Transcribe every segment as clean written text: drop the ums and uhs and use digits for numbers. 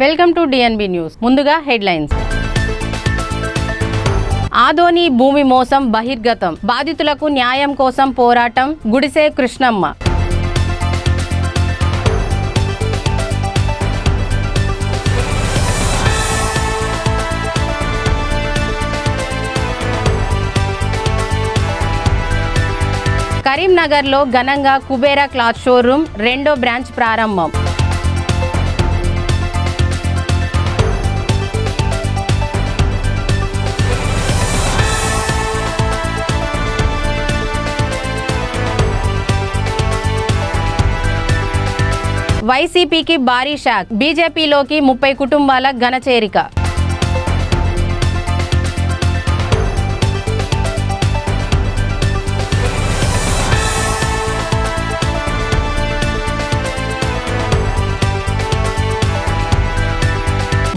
Welcome to DNB news. ముందుగా headlines. Adoni భూమి మోసం బహిర్గతం, బాధితులకు న్యాయం కోసం పోరాటం, గుడిసె కృష్ణమ్మ. కరీంనగర్లో ఘనంగా కుబేరా క్లాత్ షోరూమ్ 2వ బ్రాంచ్ ప్రారంభం. వైసీపీకి భారీ షాక్, బీజేపీలోకి 30 కుటుంబాల ఘన చేరిక.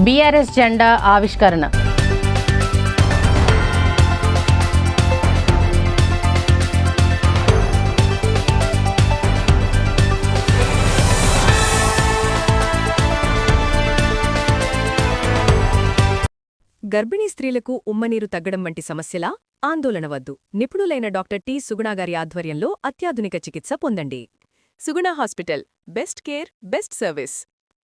బీఆర్ఎస్ జెండా ఆవిష్కరణ. గర్భిణీ స్త్రీలకు ఉమ్మనీరు తగ్గడం వంటి సమస్యలా? ఆందోళన వద్దు. నిపుణులైన డాక్టర్ టి. సుగుణాగారి ఆధ్వర్యంలో అత్యాధునిక చికిత్స పొందండి. Suguna hospital, best care, best service.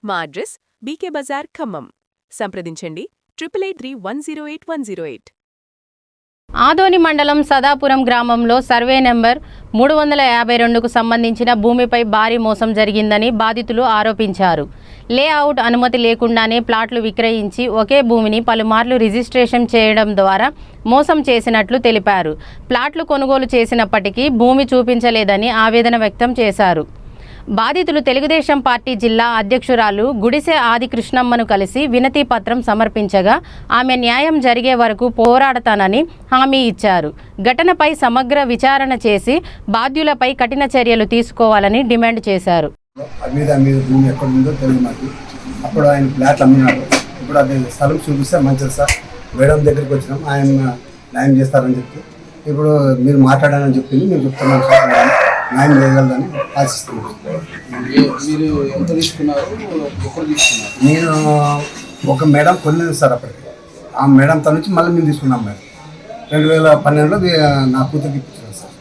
మా అడ్రస్ బీకే బజార్, ఖమ్మం. సంప్రదించండి 8831081108. ఆదోని మండలం సదాపురం గ్రామంలో సర్వే నెంబర్ 352కు సంబంధించిన భూమిపై భారీ మోసం జరిగిందని బాధితులు ఆరోపించారు. లేఅవుట్ అనుమతి లేకుండానే ప్లాట్లు విక్రయించి ఒకే భూమిని పలుమార్లు రిజిస్ట్రేషన్ చేయడం ద్వారా మోసం చేసినట్లు తెలిపారు. ప్లాట్లు కొనుగోలు చేసినప్పటికీ భూమి చూపించలేదని ఆవేదన వ్యక్తం చేశారు. బాధితులు తెలుగుదేశం పార్టీ జిల్లా అధ్యక్షురాలు గుడిసె ఆది కృష్ణమ్మను కలిసి వినతి పత్రం సమర్పించగా ఆమె న్యాయం జరిగే వరకు పోరాడతానని హామీ ఇచ్చారు. ఘటనపై సమగ్ర విచారణ చేసి బాధ్యులపై కఠిన చర్యలు తీసుకోవాలని డిమాండ్ చేశారు. భూమి ఎక్కడ ఉందో తెలియదు మాకు. అప్పుడు ఆయన ఫ్లాట్లు అమ్మినాడు. ఇప్పుడు అది స్థలం చూపిస్తే మంచిది సార్. మేడం దగ్గరికి వచ్చినాం, ఆయన న్యాయం చేస్తారని చెప్పి ఇప్పుడు మీరు మాట్లాడాలని చెప్పింది. మేము చెప్తున్నాం సార్, న్యాయం చేయగలదని ఆశిస్తున్నాను. మీరు ఎంత తీసుకున్నారు, ఎక్కడ తీసుకున్నారు? నేను ఒక మేడం కొన్నది సార్. అప్పటికి ఆ మేడం తన నుంచి మళ్ళీ మేము తీసుకున్నాం మేడం. 2012లో నా కూతురికి ఇప్పించాను సార్.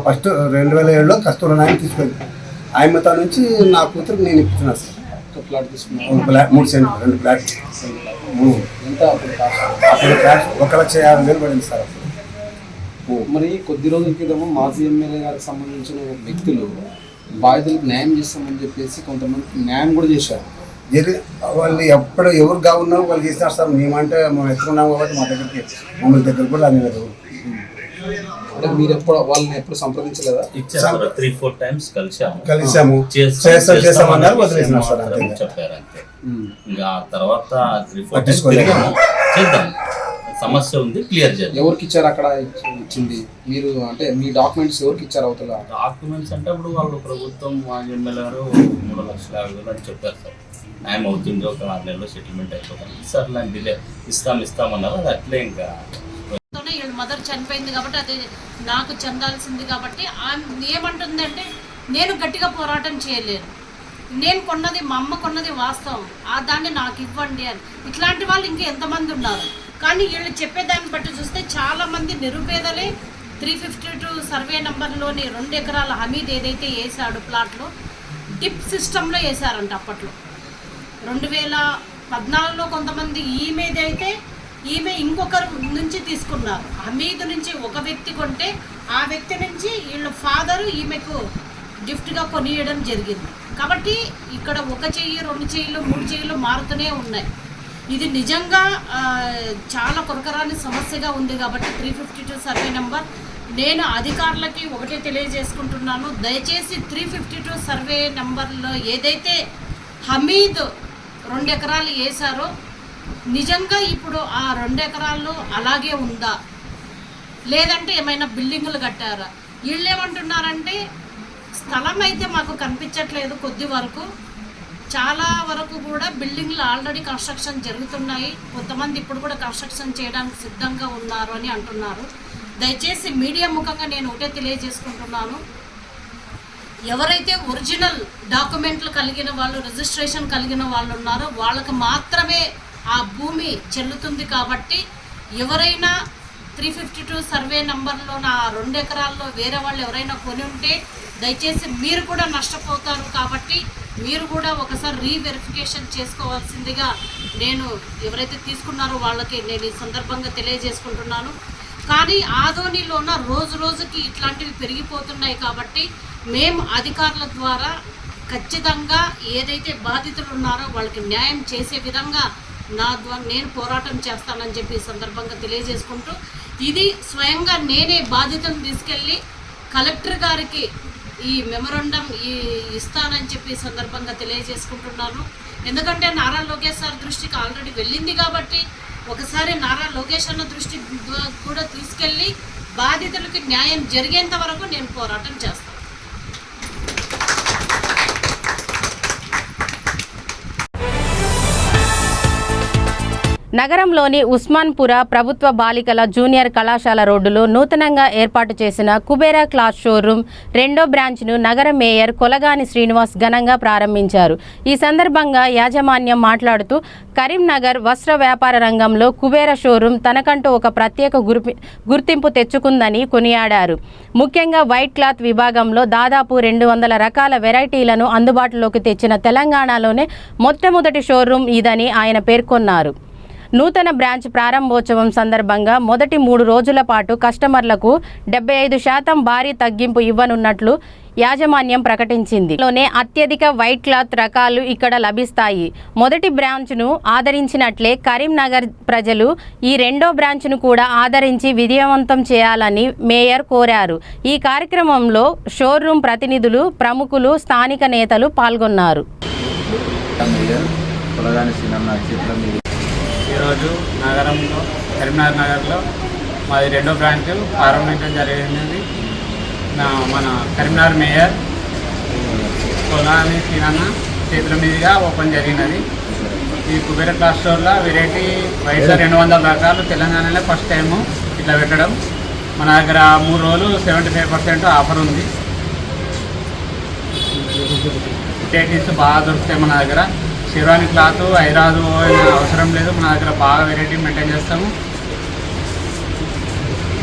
ఫస్ట్ 2007లో కస్తూరి నాయన తీసుకెళ్ళి ఆయన తన నుంచి నా కూతురికి నేను ఇప్పించినాను సార్. ప్లాట్ తీసుకున్నాను. 3 సెంట్లు 2 ఫ్లాట్లు. ఎంత అప్పుడు ఫ్లాట్ 1,50,000 పడింది సార్. మరి కొద్ది రోజుల క్రితము మాజీ ఎమ్మెల్యే గారికి సంబంధించిన వ్యక్తులు బాధితులకు న్యాయం చేస్తామని చెప్పేసి కొంతమంది న్యాయం కూడా చేశారు. వాళ్ళు ఎప్పుడు ఎవరు కావున్నారో వాళ్ళు చేసినారు సార్. మేమంటే మేము ఎత్తుకున్నాము కాబట్టి మా దగ్గరికి మమ్మల్ని దగ్గర కూడా అని లేదు. అంటే మీరు ఎప్పుడు వాళ్ళని ఎప్పుడు సంప్రదించలేదా? 3-4 టైమ్స్ కలిసాము, చేస్తామన్నారు, వదిలేసినారు సార్. చెప్పారు అంతే. ఇంకా తర్వాత చేద్దాం, సమస్య ఉంది, క్లియర్ చేద్దాం. ఎవరికి ఇచ్చారు అక్కడ ఇచ్చింది? మీరు అంటే మీ డాక్యుమెంట్స్ ఎవరికి ఇచ్చారు? అవుతుందా డాక్యుమెంట్స్ అంటే అప్పుడు వాళ్ళు ప్రభుత్వం మాజీ ఎమ్మెల్యే గారు 3,50,000 అని చెప్పారు సార్. న్యాయం అవుతుంది, ఒక 6 నెలల్లో సెటిల్మెంట్ అయిపోతుంది సార్. నాకు డిలే ఇస్తామన్నారు. అది అట్లే ఇంకా వీళ్ళ మదర్ చనిపోయింది కాబట్టి అది నాకు చెందాల్సింది కాబట్టి ఏమంటుందంటే నేను గట్టిగా పోరాటం చేయలేను, నేను కొన్నది మా అమ్మ కొన్నది వాస్తవం, దాన్ని నాకు ఇవ్వండి అని. ఇట్లాంటి వాళ్ళు ఇంకా ఎంతమంది ఉన్నారు. కానీ వీళ్ళు చెప్పేదాన్ని బట్టి చూస్తే చాలామంది నిరుపేదలే 352 సర్వే నెంబర్లోని 2 ఎకరాల హమీద్ ఏదైతే వేసాడు ప్లాట్లో డిప్ సిస్టంలో వేసారంట. అప్పట్లో 2014లో కొంతమంది ఈమెదైతే ఈమె ఇంకొకరు నుంచి తీసుకున్నారు. హమీద్ నుంచి ఒక వ్యక్తి కొంటే ఆ వ్యక్తి నుంచి వీళ్ళ ఫాదరు ఈమెకు గిఫ్ట్గా కొనియడం జరిగింది. కాబట్టి ఇక్కడ 1 చెయ్యి 2 చెయ్యిలు 3 చెయ్యిలు మారుతూనే ఉన్నాయి. ఇది నిజంగా చాలా కొరకరాని సమస్యగా ఉంది. కాబట్టి 352 సర్వే నెంబర్ నేను అధికారులకి ఒకటే తెలియజేసుకుంటున్నాను, దయచేసి 352 సర్వే నెంబర్లో ఏదైతే హమీద్ 2 ఎకరాలు వేశారో నిజంగా ఇప్పుడు ఆ 2 ఎకరాల్లో అలాగే ఉందా, లేదంటే ఏమైనా బిల్డింగులు కట్టారా? వీళ్ళు ఏమంటున్నారంటే స్థలం అయితే మాకు కనిపించట్లేదు, కొద్ది వరకు చాలా వరకు కూడా బిల్డింగ్లు ఆల్రెడీ కన్స్ట్రక్షన్ జరుగుతున్నాయి, కొంతమంది ఇప్పుడు కూడా కన్స్ట్రక్షన్ చేయడానికి సిద్ధంగా ఉన్నారు అని అంటున్నారు. దయచేసి మీడియా ముఖంగా నేను ఒకటే తెలియజేసుకుంటున్నాను, ఎవరైతే ఒరిజినల్ డాక్యుమెంట్లు కలిగిన వాళ్ళు, రిజిస్ట్రేషన్ కలిగిన వాళ్ళు ఉన్నారో వాళ్ళకి మాత్రమే ఆ భూమి చెల్లుతుంది. కాబట్టి ఎవరైనా 352 సర్వే నంబర్లో నా 2 ఎకరాల్లో వేరే వాళ్ళు ఎవరైనా కొని ఉంటే దయచేసి మీరు కూడా నష్టపోతారు. కాబట్టి మీరు కూడా ఒకసారి రీవెరిఫికేషన్ చేసుకోవాల్సిందిగా నేను ఎవరైతే తీసుకున్నారో వాళ్ళకి నేను ఈ సందర్భంగా తెలియజేసుకుంటున్నాను. కానీ ఆదోనిలోన రోజు రోజుకి ఇట్లాంటివి పెరిగిపోతున్నాయి. కాబట్టి మేము అధికారుల ద్వారా ఖచ్చితంగా ఏదైతే బాధితులు ఉన్నారో వాళ్ళకి న్యాయం చేసే విధంగా నా ద్వారా నేను పోరాటం చేస్తానని చెప్పి ఈ సందర్భంగా తెలియజేసుకుంటూ, ఇది స్వయంగా నేనే బాధితులను తీసుకెళ్ళి కలెక్టర్ గారికి ఈ మెమొరండం ఇస్తానని చెప్పి ఈ సందర్భంగా తెలియజేసుకుంటున్నాను. ఎందుకంటే నారా లోకేష్ సార్ దృష్టికి ఆల్రెడీ వెళ్ళింది. కాబట్టి ఒకసారి నారా లోకేష్ అన్న దృష్టి కూడా తీసుకెళ్ళి బాధితులకి న్యాయం జరిగేంత వరకు నేను పోరాటం చేస్తాను. నగరంలోని ఉస్మాన్పుర ప్రభుత్వ బాలికల జూనియర్ కళాశాల రోడ్డులో నూతనంగా ఏర్పాటు చేసిన కుబేరా క్లాత్ షోరూమ్ 2వ బ్రాంచ్ను నగర మేయర్ కొలగాని శ్రీనివాస్ ఘనంగా ప్రారంభించారు. ఈ సందర్భంగా యాజమాన్యం మాట్లాడుతూ కరీంనగర్ వస్త్ర వ్యాపార రంగంలో కుబేరా షోరూమ్ తనకంటూ ఒక ప్రత్యేక గుర్తింపు తెచ్చుకుందని కొనియాడారు. ముఖ్యంగా వైట్ క్లాత్ విభాగంలో దాదాపు 200 రకాల వెరైటీలను అందుబాటులోకి తెచ్చిన తెలంగాణలోనే మొట్టమొదటి షోరూమ్ ఇదని ఆయన పేర్కొన్నారు. నూతన బ్రాంచ్ ప్రారంభోత్సవం సందర్భంగా మొదటి 3 రోజుల పాటు కస్టమర్లకు 75% భారీ తగ్గింపు ఇవ్వనున్నట్లు యాజమాన్యం ప్రకటించింది. లోనే అత్యధిక వైట్ క్లాత్ రకాలు ఇక్కడ లభిస్తాయి. మొదటి బ్రాంచ్ను ఆదరించినట్లే కరీంనగర్ ప్రజలు ఈ 2వ బ్రాంచ్ను కూడా ఆదరించి విజయవంతం చేయాలని మేయర్ కోరారు. ఈ కార్యక్రమంలో షోరూమ్ ప్రతినిధులు, ప్రముఖులు, స్థానిక నేతలు పాల్గొన్నారు. ఈరోజు నగరంలో కరీంనగర్ నగర్లో మాది 2వ బ్రాంచ్ ప్రారంభించడం జరిగింది. మన కరీంనగర్ మేయర్ కొలగాని శ్రీనన్న చేతుల మీదుగా ఓపెన్ జరిగినది. ఈ కుబేరా క్లాత్ స్టోర్లో వెరైటీ వైట్ 200 రకాలు తెలంగాణలో ఫస్ట్ టైము ఇట్లా పెట్టడం. మన దగ్గర 3 రోజులు 75% ఆఫర్ ఉంది. వెరైటీస్ బాగా దొరుకుతాయి మన దగ్గర. శిర్వాణి క్లాత్ ఐరాదు అవసరం లేదు, మన దగ్గర బాగా వెరైటీ మెయింటైన్ చేస్తాము.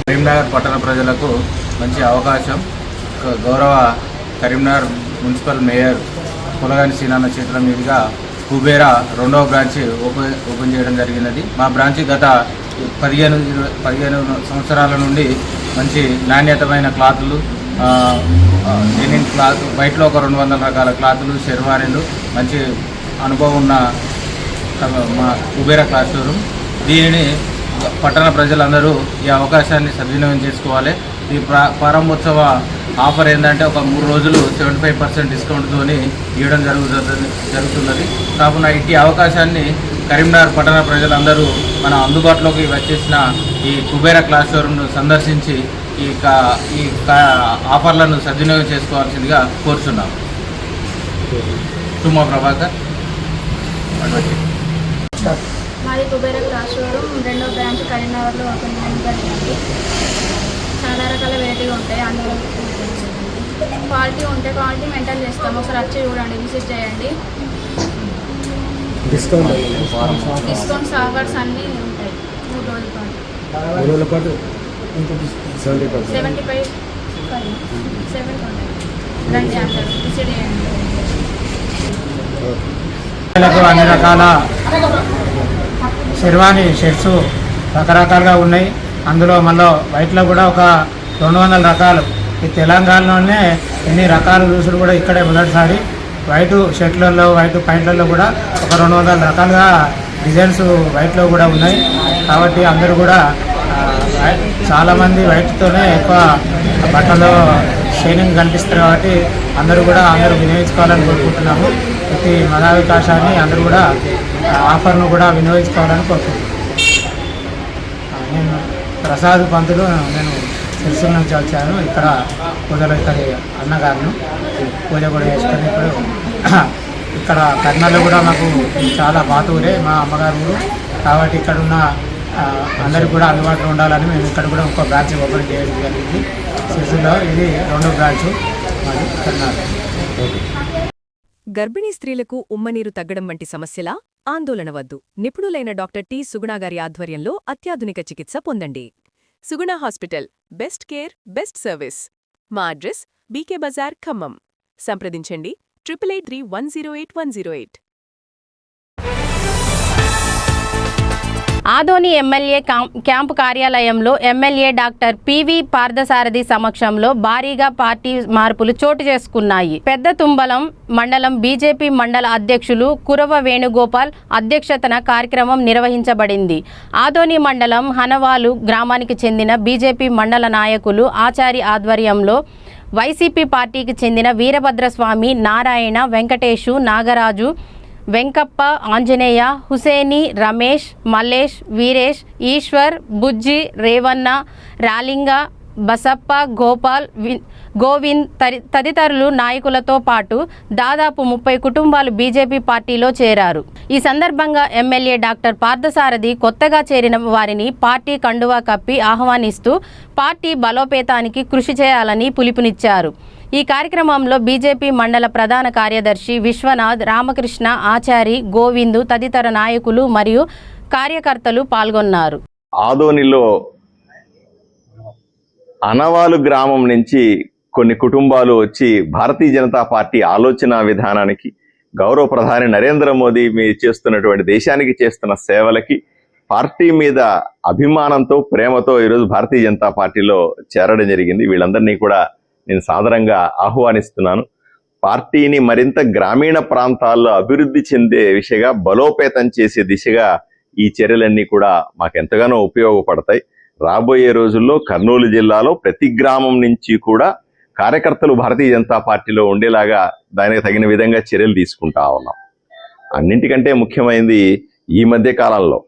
కరీంనగర్ పట్టణ ప్రజలకు మంచి అవకాశం. గౌరవ కరీంనగర్ మున్సిపల్ మేయర్ కొలగాని శ్రీనన్న చేతుల మీదుగా కుబేరా 2వ బ్రాంచ్ ఓపెన్ చేయడం జరిగినది. మా బ్రాంచ్ గత 15 సంవత్సరాల నుండి మంచి నాణ్యతమైన క్లాతులు, డెనిమ్ క్లాత్, వైట్లో ఒక 200 రకాల క్లాతులు, షెర్వానీలు, మంచి అనుభవం ఉన్న మా కుబేరా క్లాత్ షోరూమ్. దీనిని పట్టణ ప్రజలందరూ ఈ అవకాశాన్ని సద్వినియోగం చేసుకోవాలి. ఈ ప్రారంభోత్సవ ఆఫర్ ఏంటంటే ఒక 3 రోజులు 75% డిస్కౌంట్తో ఇవ్వడం జరుగుతున్నది. కావున ఈ అవకాశాన్ని కరీంనగర్ పట్టణ ప్రజలందరూ మన అందుబాటులోకి వచ్చేసిన ఈ కుబేరా క్లాత్ షోరూమ్ను సందర్శించి ఈ ఆఫర్లను సద్వినియోగం చేసుకోవాల్సిందిగా కోరుచున్నాం. సుమా ప్రభాకర్. మాది కుబేరా క్లాత్ షోరూమ్ 2వ బ్రాంచ్ కరీంనగర్లో ఓపెన్ జరిగింది. చాలా రకాల వెరైటీగా ఉంటాయి. అందులో క్వాలిటీ ఉంటే క్వాలిటీ మెయింటైన్ చేస్తాము. ఒకసారి వచ్చి చూడండి, విజిట్ చేయండి. డిస్కౌంట్స్ ఆఫర్స్ అన్నీ ఉంటాయి. 3 రోజుల పాటు 75% రండి అంటారు, విజిట్ చేయండి. అన్ని రకాల షెర్వానీ షర్ట్స్ రకరకాలుగా ఉన్నాయి. అందులో మళ్ళీ వైట్లో కూడా ఒక 200 రకాలు. ఈ తెలంగాణలోనే ఎన్ని రకాలు చూసుడు కూడా ఇక్కడే మొదటిసారి. వైట్ షర్ట్లలో, వైట్ ప్యాంట్లలో కూడా ఒక 200 రకాలుగా డిజైన్స్ వైట్లో కూడా ఉన్నాయి. కాబట్టి అందరూ కూడా చాలామంది వైట్తోనే ఎక్కువ బట్టలో షైనింగ్ కనిపిస్తారు. కాబట్టి అందరూ వినియోగించుకోవాలని కోరుకుంటున్నాము. ప్రతి మతావకాశాన్ని అందరూ కూడా ఆఫర్ను కూడా వినియోగించుకోవాలని కోరుకుంటున్నాను. నేను ప్రసాద్ పంతులు, నేను సిరిసిల్ల నుంచి వచ్చాను. ఇక్కడ పూజలు ఇక్కడి అన్నగారును పూజ కూడా చేసుకొని ఇప్పుడు ఇక్కడ కర్నూలులో కూడా మాకు చాలా పాత ఊరే మా అమ్మగారు ఊరు. కాబట్టి ఇక్కడ ఉన్న అందరికీ కూడా అందుబాటులో ఉండాలని మేము ఇక్కడ కూడా ఇంకో బ్రాంచ్ ఓపెన్ చేయడం జరిగింది. సిరిసిల్లో ఇది 2వ బ్రాంచ్. మాది కర్ణాటక. గర్భిణీ స్త్రీలకు ఉమ్మనీరు తగ్గడం వంటి సమస్యలా? ఆందోళన వద్దు. నిపుణులైన డాక్టర్ టి. సుగుణ గారి ఆధ్వర్యంలో అత్యాధునిక చికిత్స పొందండి. Suguna hospital, best care, best service. మా అడ్రస్ బీకే బజార్, ఖమ్మం. సంప్రదించండి 883108 ఆదోని ఎమ్మెల్యే క్యాంపు కార్యాలయంలో ఎమ్మెల్యే డాక్టర్ పివి పార్థసారథి సమక్షంలో భారీగా పార్టీ మార్పులు చోటు చేసుకున్నాయి. పెద్ద తుంబలం మండలం బీజేపీ మండల అధ్యక్షులు కురవ వేణుగోపాల్ అధ్యక్షతన కార్యక్రమం నిర్వహించబడింది. ఆదోని మండలం హనవాలు గ్రామానికి చెందిన బీజేపీ మండల నాయకులు ఆచారి ఆధ్వర్యంలో వైసీపీ పార్టీకి చెందిన వీరభద్రస్వామి, నారాయణ, వెంకటేశు, నాగరాజు, వెంకప్ప, ఆంజనేయ, హుసేని, రమేష్, మల్లేష్, వీరేష్, ఈశ్వర్, బుజ్జి, రేవన్న, రాలింగ, బసప్ప, గోపాల్, గోవింద్ తదితరులు నాయకులతో పాటు దాదాపు 30 కుటుంబాలు బీజేపీ పార్టీలో చేరారు. ఈ సందర్భంగా ఎమ్మెల్యే డాక్టర్ పార్థసారథి కొత్తగా చేరిన వారిని పార్టీ కండువా కప్పి ఆహ్వానిస్తూ పార్టీ బలోపేతానికి కృషి చేయాలని పిలుపునిచ్చారు. ఈ కార్యక్రమంలో బీజేపీ మండల ప్రధాన కార్యదర్శి విశ్వనాథ్, రామకృష్ణ, ఆచారి, గోవిందు తదితర నాయకులు మరియు కార్యకర్తలు పాల్గొన్నారు. ఆదోనిలో అనవాలు గ్రామం నుంచి కొన్ని కుటుంబాలు వచ్చి భారతీయ జనతా పార్టీ ఆలోచన విధానానికి, గౌరవ ప్రధాని నరేంద్ర మోదీ చేస్తున్నటువంటి దేశానికి చేస్తున్న సేవలకి, పార్టీ మీద అభిమానంతో, ప్రేమతో ఈరోజు భారతీయ జనతా పార్టీలో చేరడం జరిగింది. వీళ్ళందరినీ కూడా నేను సాదరంగా ఆహ్వానిస్తున్నాను. పార్టీని మరింత గ్రామీణ ప్రాంతాల్లో అభివృద్ధి చెందే దిశగా, బలోపేతం చేసే దిశగా ఈ చర్యలన్నీ కూడా మాకు ఎంతగానో ఉపయోగపడతాయి. రాబోయే రోజుల్లో కర్నూలు జిల్లాలో ప్రతి గ్రామం నుంచి కూడా కార్యకర్తలు భారతీయ జనతా పార్టీలో ఉండేలాగా దానికి తగిన విధంగా చర్యలు తీసుకుంటా ఉన్నాం. అన్నింటికంటే ముఖ్యమైనది ఈ మధ్య కాలంలో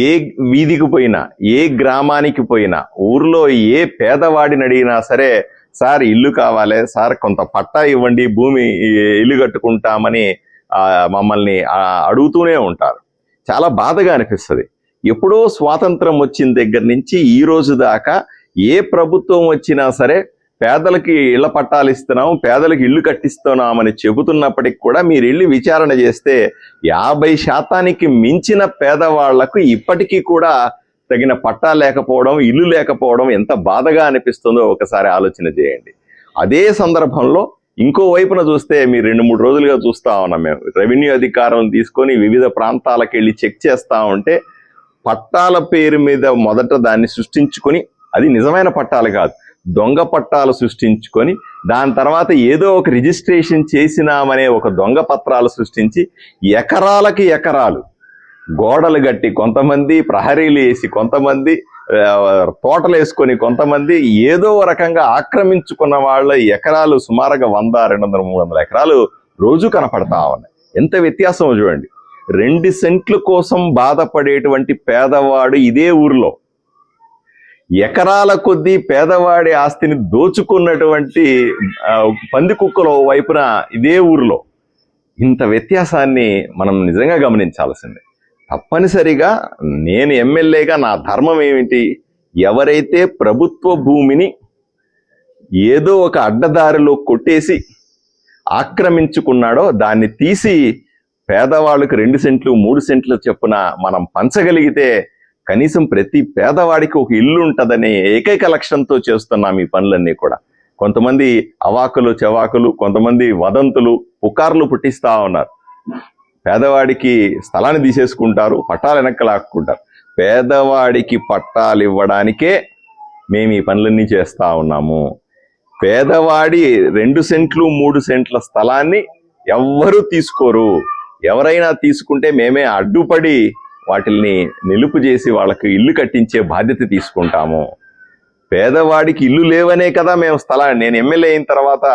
ఏ వీధికి పోయినా, ఏ గ్రామానికి పోయినా, ఊర్లో ఏ పేదవాడిని అడిగినా సరే, సార్ ఇల్లు కావాలి, సార్ కొంత పట్టా ఇవ్వండి, భూమి ఇల్లు కట్టుకుంటామని మమ్మల్ని అడుగుతూనే ఉంటారు. చాలా బాధగా అనిపిస్తుంది. ఎప్పుడో స్వాతంత్రం వచ్చిన దగ్గర నుంచి ఈ రోజు దాకా ఏ ప్రభుత్వం వచ్చినా సరే పేదలకి ఇళ్ల పట్టాలు ఇస్తున్నాం, పేదలకు ఇల్లు కట్టిస్తున్నామని చెబుతున్నప్పటికి కూడా మీరు వెళ్ళి విచారణ చేస్తే 50% మించిన పేదవాళ్లకు ఇప్పటికీ కూడా తగిన పట్టా లేకపోవడం, ఇల్లు లేకపోవడం ఎంత బాధగా అనిపిస్తుందో ఒకసారి ఆలోచన చేయండి. అదే సందర్భంలో ఇంకో వైపున చూస్తే, మీరు 2-3 రోజులుగా చూస్తా ఉన్నాం, మేము రెవెన్యూ అధికారులను తీసుకొని వివిధ ప్రాంతాలకు వెళ్ళి చెక్ చేస్తా ఉంటే, పట్టాల పేరు మీద మొదట దాన్ని సృష్టించుకొని, అది నిజమైన పట్టాలు కాదు, దొంగ పట్టాలు సృష్టించుకొని, దాని తర్వాత ఏదో ఒక రిజిస్ట్రేషన్ చేసినామనే ఒక దొంగ పత్రాలు సృష్టించి ఎకరాలకి ఎకరాలు గోడలు కట్టి, కొంతమంది ప్రహరీలు వేసి, కొంతమంది తోటలు వేసుకొని, కొంతమంది ఏదో రకంగా ఆక్రమించుకున్న వాళ్ళ ఎకరాలు సుమారుగా 100, 200, 300 ఎకరాలు రోజు కనపడతా ఉన్నాయి. ఎంత వ్యత్యాసం చూడండి. 2 సెంట్ల కోసం బాధపడేటువంటి పేదవాడు ఇదే ఊరిలో, ఎకరాల కొద్దీ పేదవాడి ఆస్తిని దోచుకున్నటువంటి పందికుక్కల వైపున ఇదే ఊరిలో, ఇంత వ్యత్యాసాన్ని మనం నిజంగా గమనించాల్సిందే. తప్పనిసరిగా నేను ఎమ్మెల్యేగా నా ధర్మం ఏమిటి? ఎవరైతే ప్రభుత్వ భూమిని ఏదో ఒక అడ్డదారిలో కొట్టేసి ఆక్రమించుకున్నాడో దాన్ని తీసి పేదవాళ్ళకు 2 సెంట్లు 3 సెంట్లు చొప్పున మనం పంచగలిగితే కనీసం ప్రతి పేదవాడికి ఒక ఇల్లు ఉంటుందనే ఏకైక లక్ష్యంతో చేస్తున్నాం ఈ పనులన్నీ కూడా. కొంతమంది అవాకులు చెవాకులు, కొంతమంది వదంతులు, పుకార్లు పుట్టిస్తా ఉన్నారు. పేదవాడికి స్థలాన్ని తీసేసుకుంటారు, పట్టాలు వెనక్కి లాక్కుంటారు. పేదవాడికి పట్టాలు ఇవ్వడానికే మేము ఈ పనులన్నీ చేస్తా ఉన్నాము. పేదవాడి 2 సెంట్లు 3 సెంట్ల స్థలాన్ని ఎవ్వరూ తీసుకోరు. ఎవరైనా తీసుకుంటే మేమే అడ్డుపడి వాటిల్ని నిలుపు చేసి వాళ్ళకి ఇల్లు కట్టించే బాధ్యత తీసుకుంటాము. పేదవాడికి ఇల్లు లేవనే కదా మేము స్థలాన్ని, నేను ఎమ్మెల్యే అయిన తర్వాత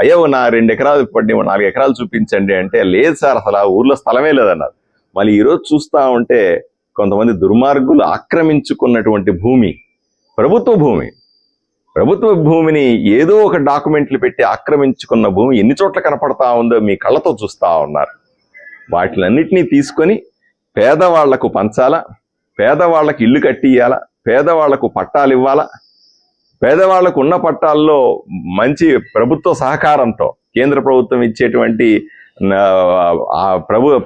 అయ్యో నా 2 ఎకరాలు పడి 4 ఎకరాలు చూపించండి అంటే, లేదు సార్ అసలు ఆ ఊర్లో స్థలమే లేదన్నారు. మళ్ళీ ఈరోజు చూస్తా ఉంటే కొంతమంది దుర్మార్గులు ఆక్రమించుకున్నటువంటి భూమి, ప్రభుత్వ భూమిని ఏదో ఒక డాక్యుమెంట్లు పెట్టి ఆక్రమించుకున్న భూమి ఎన్ని చోట్ల కనపడతా ఉందో మీ కళ్ళతో చూస్తా ఉన్నారు. వాటిలన్నిటినీ తీసుకొని పేదవాళ్లకు పంచాలా, పేదవాళ్లకు ఇల్లు కట్టియాలా, పేదవాళ్లకు పట్టాలు ఇవ్వాలా, పేదవాళ్లకు ఉన్న పట్టాల్లో మంచి ప్రభుత్వ సహకారంతో కేంద్ర ప్రభుత్వం ఇచ్చేటువంటి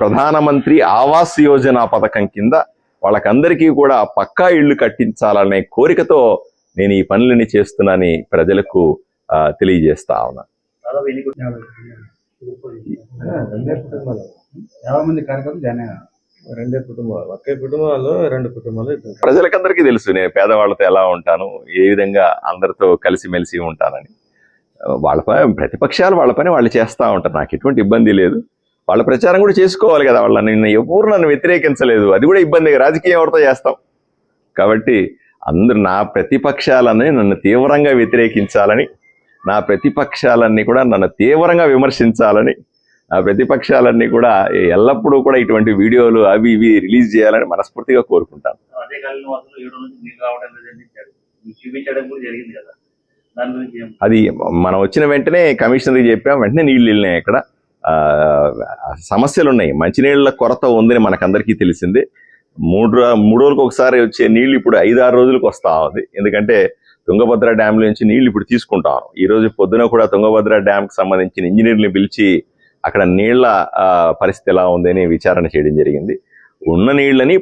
ప్రధానమంత్రి ఆవాస్ యోజన పథకం కింద వాళ్ళకందరికీ కూడా పక్కా ఇళ్లు కట్టించాలనే కోరికతో నేను ఈ పనులని చేస్తున్నానని ప్రజలకు తెలియజేస్తా ఉన్నా. ప్రజలకందరికీ తెలుసు నేను పేదవాళ్ళతో ఎలా ఉంటాను, ఏ విధంగా అందరితో కలిసిమెలిసి ఉంటానని. వాళ్ళ ప్రతిపక్షాలు వాళ్ళ పని వాళ్ళు చేస్తూ ఉంటారు, నాకు ఎటువంటి ఇబ్బంది లేదు. వాళ్ళ ప్రచారం కూడా చేసుకోవాలి కదా, వాళ్ళని ఎవరు నన్ను వ్యతిరేకించలేదు, అది కూడా ఇబ్బంది. రాజకీయం ఎవరితో చేస్తాం కాబట్టి అందరూ నా ప్రతిపక్షాలని నన్ను తీవ్రంగా వ్యతిరేకించాలని, నా ప్రతిపక్షాలన్నీ కూడా నన్ను తీవ్రంగా విమర్శించాలని, నా ప్రతిపక్షాలన్నీ కూడా ఎల్లప్పుడూ కూడా ఇటువంటి వీడియోలు అవి ఇవి రిలీజ్ చేయాలని మనస్ఫూర్తిగా కోరుకుంటాను. అది మనం వచ్చిన వెంటనే కమిషనర్కి చెప్పాం, వెంటనే నీళ్ళు వెళ్ళినాయి. అక్కడ సమస్యలు ఉన్నాయి, మంచినీళ్ళ కొరత ఉందని మనకందరికీ తెలిసిందే. 3 రోజులకు ఒకసారి వచ్చే నీళ్ళు ఇప్పుడు 5-6 రోజులకు వస్తా ఉంది. ఎందుకంటే తుంగభద్ర డ్యామ్ నుంచి నీళ్లు ఇప్పుడు తీసుకుంటాం. ఈ రోజు పొద్దున కూడా తుంగభద్ర డ్యామ్కి సంబంధించిన ఇంజనీర్ని పిలిచి అక్కడ నీళ్ల పరిస్థితి ఎలా ఉందని విచారణ చేయడం జరిగింది. ఉన్న నీళ్లని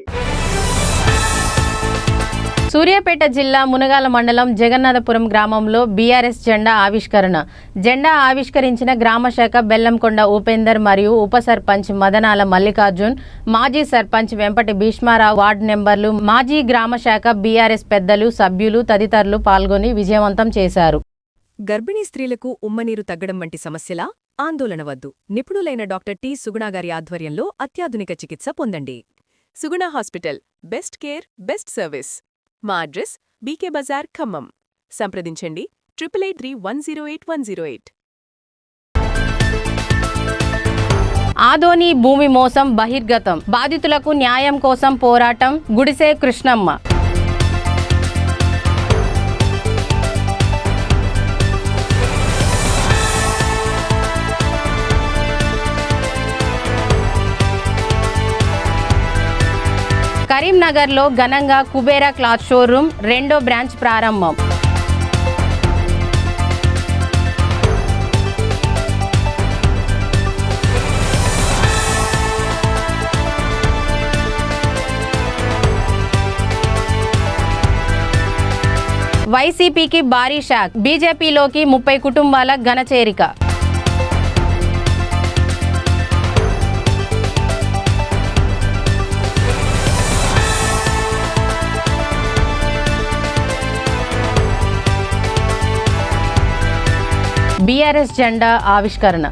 సూర్యాపేట జిల్లా మునగాల మండలం జగన్నాథపురం గ్రామంలో బీఆర్ఎస్ జెండా ఆవిష్కరణ. జెండా ఆవిష్కరించిన గ్రామశాఖ బెల్లంకొండ ఉపేందర్ మరియు ఉప సర్పంచ్ మదనాల మల్లికార్జున్, మాజీ సర్పంచ్ వెంపటి భీష్మారావు, వార్డు నెంబర్లు, మాజీ గ్రామశాఖ బీఆర్ఎస్ పెద్దలు, సభ్యులు తదితరులు పాల్గొని విజయవంతం చేశారు. గర్భిణీ స్త్రీలకు ఉమ్మనీరు తగ్గడం వంటి సమస్యలా? ఆందోళన వద్దు. నిపుణులైన డాక్టర్ టి. సుగుణ గారి ఆధ్వర్యంలో అత్యాధునిక చికిత్స పొందండి. Suguna hospital, best care, best service. మా అడ్రస్ బీకే బజార్, ఖమ్మం. సంప్రదించండి 883108 ఆదోని భూమి మోసం బహిర్గతం, బాధితులకు న్యాయం కోసం పోరాటం. గుడిసె కృష్ణమ్మ. కరీంనగర్లో ఘనంగా కుబేరా క్లాత్ షోరూమ్ 2వ బ్రాంచ్ ప్రారంభం. వైసీపీకి భారీ షాక్, బీజేపీలోకి 30 కుటుంబాల ఘన చేరిక. బీఆర్ఎస్ జెండా ఆవిష్కరణ.